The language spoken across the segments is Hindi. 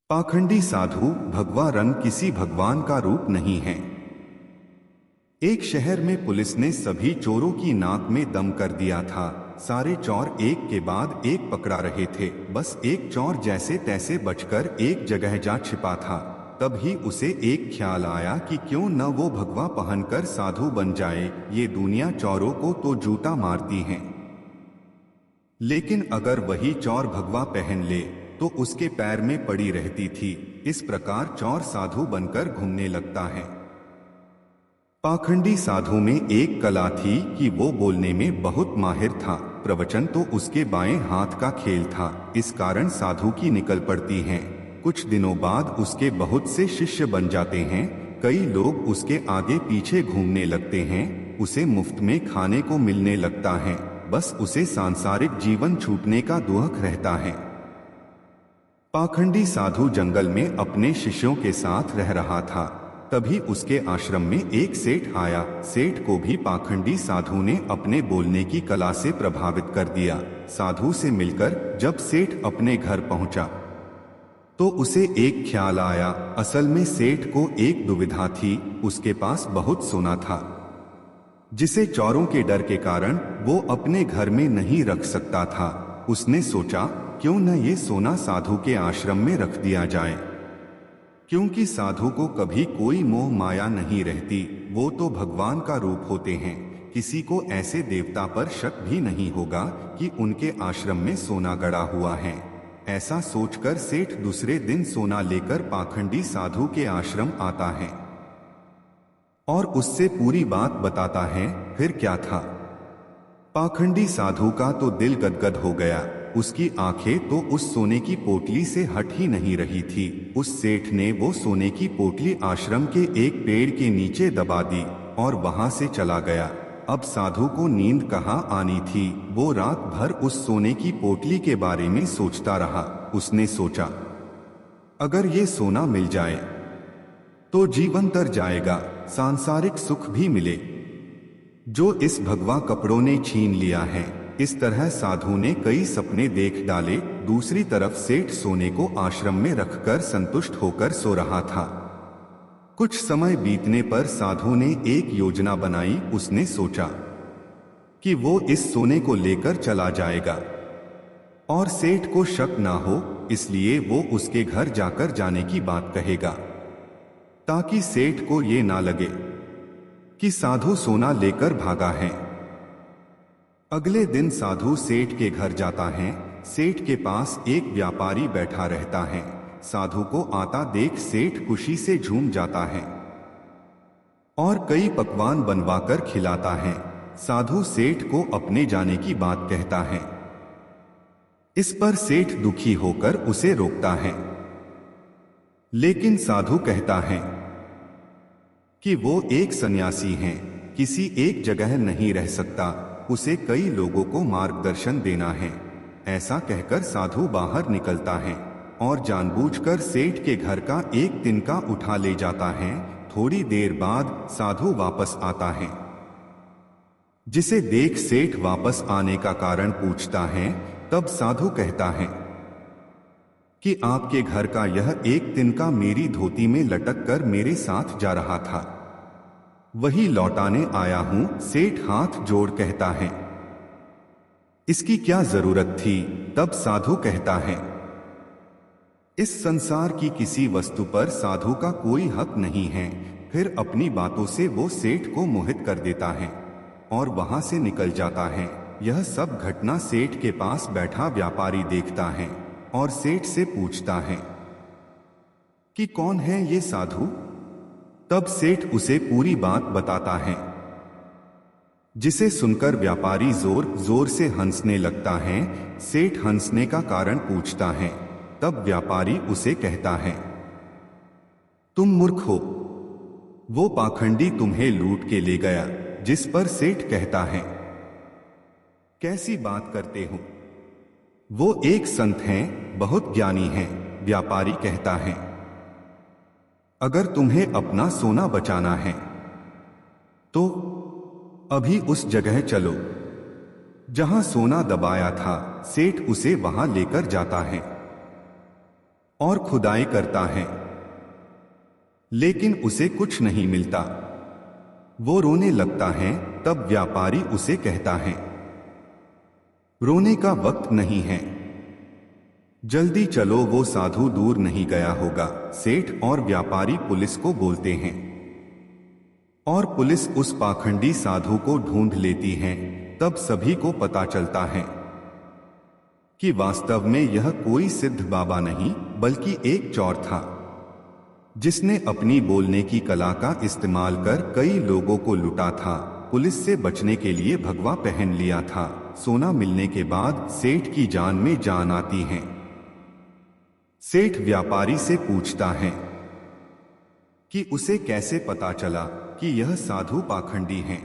पाखंडी साधु भगवा रंग किसी भगवान का रूप नहीं है। एक शहर में पुलिस ने सभी चोरों की नाक में दम कर दिया था। सारे चोर एक के बाद एक पकड़ा रहे थे। बस एक चोर जैसे तैसे बचकर एक जगह जा छिपा था। तभी उसे एक ख्याल आया कि क्यों न वो भगवा पहनकर साधु बन जाए। ये दुनिया चोरों को तो जूता मारती है, लेकिन अगर वही चोर भगवा पहन ले तो उसके पैर में पड़ी रहती थी। इस प्रकार चोर साधु बनकर घूमने लगता है। पाखंडी साधु में एक कला थी कि वो बोलने में बहुत माहिर था। प्रवचन तो उसके बाएं हाथ का खेल था। इस कारण साधु की निकल पड़ती हैं। कुछ दिनों बाद उसके बहुत से शिष्य बन जाते हैं। कई लोग उसके आगे पीछे घूमने लगते हैं। उसे मुफ्त में खाने को मिलने लगता है। बस उसे सांसारिक जीवन छूटने का दुख रहता है। पाखंडी साधु जंगल में अपने शिष्यों के साथ रह रहा था। तभी उसके आश्रम में एक सेठ आया। सेठ को भी पाखंडी साधु ने अपने बोलने की कला से प्रभावित कर दिया। साधु से मिलकर जब सेठ अपने घर पहुंचा तो उसे एक ख्याल आया। असल में सेठ को एक दुविधा थी। उसके पास बहुत सोना था जिसे चोरों के डर के कारण वो अपने घर में नहीं रख सकता था। उसने सोचा क्यों न ये सोना साधु के आश्रम में रख दिया जाए, क्योंकि साधु को कभी कोई मोह माया नहीं रहती। वो तो भगवान का रूप होते हैं। किसी को ऐसे देवता पर शक भी नहीं होगा कि उनके आश्रम में सोना गड़ा हुआ है। ऐसा सोचकर सेठ दूसरे दिन सोना लेकर पाखंडी साधु के आश्रम आता है और उससे पूरी बात बताता है। फिर क्या था, पाखंडी साधु का तो दिल गदगद हो गया। उसकी आंखें तो उस सोने की पोटली से हट ही नहीं रही थी। उस सेठ ने वो सोने की पोटली आश्रम के एक पेड़ के नीचे दबा दी और वहां से चला गया। अब साधु को नींद कहाँ आनी थी। वो रात भर उस सोने की पोटली के बारे में सोचता रहा। उसने सोचा अगर ये सोना मिल जाए तो जीवन तर जाएगा, सांसारिक सुख भी मिले जो इस भगवा कपड़ों ने छीन लिया है। इस तरह साधु ने कई सपने देख डाले। दूसरी तरफ सेठ सोने को आश्रम में रखकर संतुष्ट होकर सो रहा था। कुछ समय बीतने पर साधु ने एक योजना बनाई। उसने सोचा कि वो इस सोने को लेकर चला जाएगा और सेठ को शक ना हो, इसलिए वो उसके घर जाकर जाने की बात कहेगा ताकि सेठ को ये ना लगे कि साधु सोना लेकर भागा है। अगले दिन साधु सेठ के घर जाता है। सेठ के पास एक व्यापारी बैठा रहता है। साधु को आता देख सेठ खुशी से झूम जाता है और कई पकवान बनवाकर खिलाता है। साधु सेठ को अपने जाने की बात कहता है। इस पर सेठ दुखी होकर उसे रोकता है, लेकिन साधु कहता है कि वो एक सन्यासी हैं, किसी एक जगह नहीं रह सकता। उसे कई लोगों को मार्गदर्शन देना है। ऐसा कहकर साधु बाहर निकलता है और जानबूझकर सेठ के घर का एक तिनका उठा ले जाता है। थोड़ी देर बाद साधु वापस आता है, जिसे देख सेठ वापस आने का कारण पूछता है। तब साधु कहता है कि आपके घर का यह एक तिनका मेरी धोती में लटक कर मेरे साथ जा रहा था, वही लौटाने आया हूं। सेठ हाथ जोड़ कहता है इसकी क्या जरूरत थी। तब साधु कहता है इस संसार की किसी वस्तु पर साधु का कोई हक नहीं है। फिर अपनी बातों से वो सेठ को मोहित कर देता है और वहां से निकल जाता है। यह सब घटना सेठ के पास बैठा व्यापारी देखता है और सेठ से पूछता है कि कौन है ये साधु। तब सेठ उसे पूरी बात बताता है, जिसे सुनकर व्यापारी जोर जोर से हंसने लगता है। सेठ हंसने का कारण पूछता है। तब व्यापारी उसे कहता है तुम मूर्ख हो, वो पाखंडी तुम्हें लूट के ले गया। जिस पर सेठ कहता है कैसी बात करते हो, वो एक संत हैं, बहुत ज्ञानी हैं। व्यापारी कहता है अगर तुम्हें अपना सोना बचाना है तो अभी उस जगह चलो जहां सोना दबाया था। सेठ उसे वहां लेकर जाता है और खुदाई करता है, लेकिन उसे कुछ नहीं मिलता। वो रोने लगता है। तब व्यापारी उसे कहता है, रोने का वक्त नहीं है, जल्दी चलो, वो साधु दूर नहीं गया होगा। सेठ और व्यापारी पुलिस को बोलते हैं और पुलिस उस पाखंडी साधु को ढूंढ लेती है। तब सभी को पता चलता है कि वास्तव में यह कोई सिद्ध बाबा नहीं बल्कि एक चोर था, जिसने अपनी बोलने की कला का इस्तेमाल कर कई लोगों को लूटा था। पुलिस से बचने के लिए भगवा पहन लिया था। सोना मिलने के बाद सेठ की जान में जान आती है। सेठ व्यापारी से पूछता है कि उसे कैसे पता चला कि यह साधु पाखंडी हैं।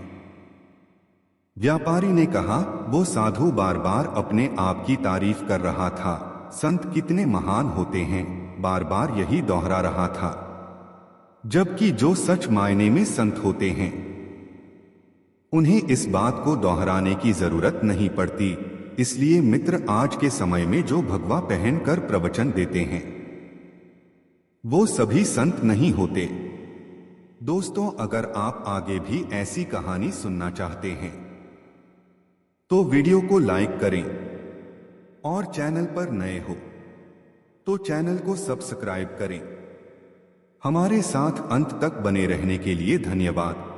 व्यापारी ने कहा, वो साधु बार बार अपने आप की तारीफ कर रहा था। संत कितने महान होते हैं, बार बार यही दोहरा रहा था। जबकि जो सच मायने में संत होते हैं, उन्हें इस बात को दोहराने की जरूरत नहीं पड़ती। इसलिए मित्र, आज के समय में जो भगवा पहनकर प्रवचन देते हैं, वो सभी संत नहीं होते। दोस्तों, अगर आप आगे भी ऐसी कहानी सुनना चाहते हैं तो वीडियो को लाइक करें और चैनल पर नए हो तो चैनल को सब्सक्राइब करें। हमारे साथ अंत तक बने रहने के लिए धन्यवाद।